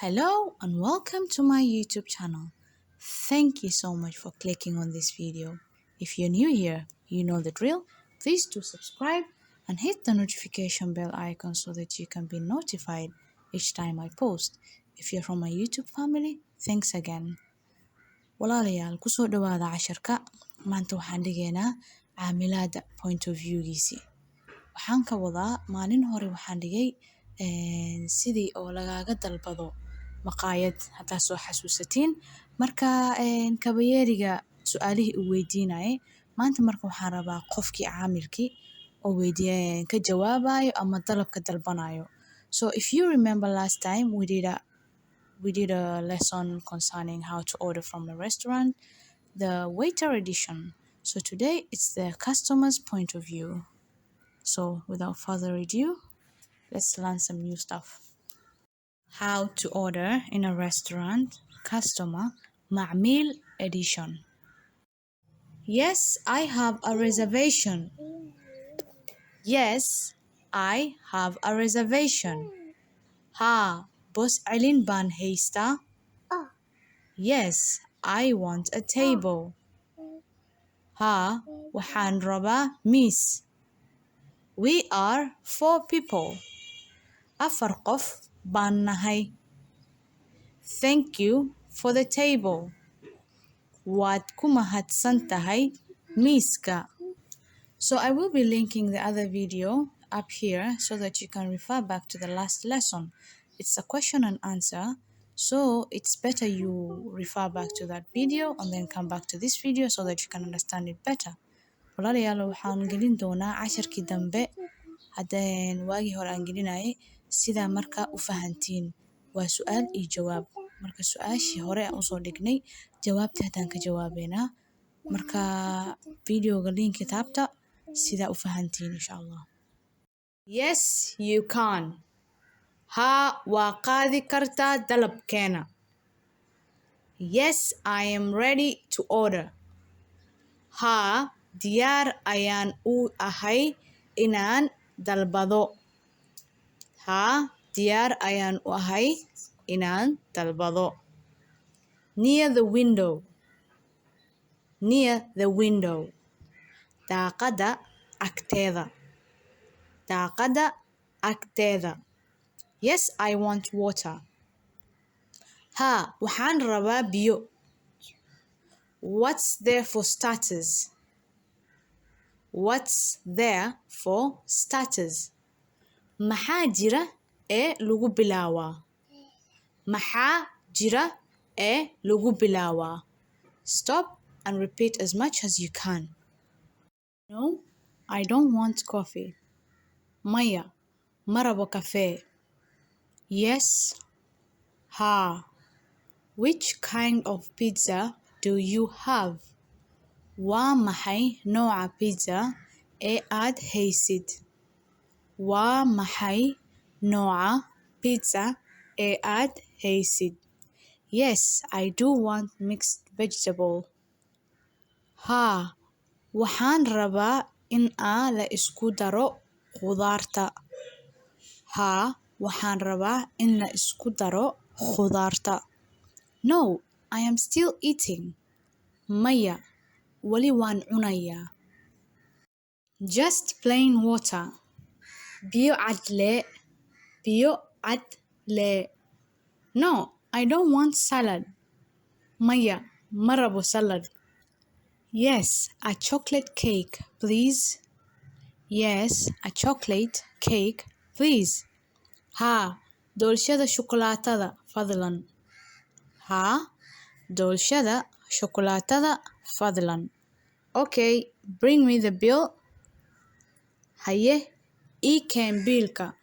Hello and welcome to my YouTube channel. Thank you so much for clicking on this video. If you're new here, you know the drill. Please do subscribe and hit the notification bell icon so that you can be notified each time I post. If you're from my YouTube family, thanks again. walaalayaal kusoo dhawaada casharka maanta waxaan dhigaynaa caamilaada point of view-giisii waxaan ka wadaa maalin hore waxaan dhigay sidii oo lagaaga dalbado maqaayad haddaa soo xasuusatiin marka kabayeeriga su-aalihii uu weydiinayay maanta marka waxaan rabaa qofkii caamilkii oo ka jawaabayo ama dalabka dalbanayo. So if you remember last time we did a lesson concerning how to order from a restaurant, the waiter edition. So today it's the customer's point of view. So without further ado, let's learn some new stuff. How to order in a restaurant, customer, معميل edition. Yes, I have a reservation. Yes, I have a reservation. Ha, bos celin baan haystaa. Yes, I want a table. Ha, waxaan rabaa miis. We are 4 people. 4 qof baan nahay. Thank you for the table. Waad ku mahadsan tahay miiska. So I will be linking the other video up here so that you can refer back to the last lesson. It's a question and answer, so it's better you refer back to that video and then come back to this video so that you can understand it better. walaalayaal waxaan gelin doonaa casharkii dambe haddeen waagii hore aan gelinayay sidaa marka u fahantiin waa su-aal iyo jawaab marka su-aashii hore aan usoo dhignay jawaabtii haddaan ka jawaabeynaa marka videoga linki taabta sidaa u fahantiin insha allah. Yes, you can. Haa, waa qaadi kartaa dalabkeena. Yes, I am ready to order. Haa, diyaar ayaan u ahay inaan dalbado. Haa, diyaar ayaan u ahay inaan dalbado. Near the window. Near the window. Daaqada agteeda. Daaqada agteeda. Yes, I want water. Haa, waxaan rabaa biyo. What's there for starters? What's there for starters? Maxaa jira ee lagu bilaawaa? Maxaa jira ee lagu bilaawaa? Stop and repeat as much as you can. No, I don't want coffee. Maya, ma rabo kafee. Yes. Ha. Which kind of pizza do you have? Waa maxay nooca pizza ee aad haysid? Waa maxay nooca pizza ee aad haysid? Yes, I do want mixed vegetable. Haa, waxaan rabaa in la isku daro khudaarta. Haa, waxaan rabaa in la isku daro khudaarta. No, I am still eating. Maya, wali waan cunayaa. Just plain water. Biyo cad lee. Biyo cad lee. No, I don't want salad. Maya, ma rabo salad. Yes, a chocolate cake, please. Yes, a chocolate cake, please. Haa, doolshada shukulaatada fadlan. Haa, doolshada shukulaatada fadlan. Okay, bring me the bill. Haye, ii keen biilka.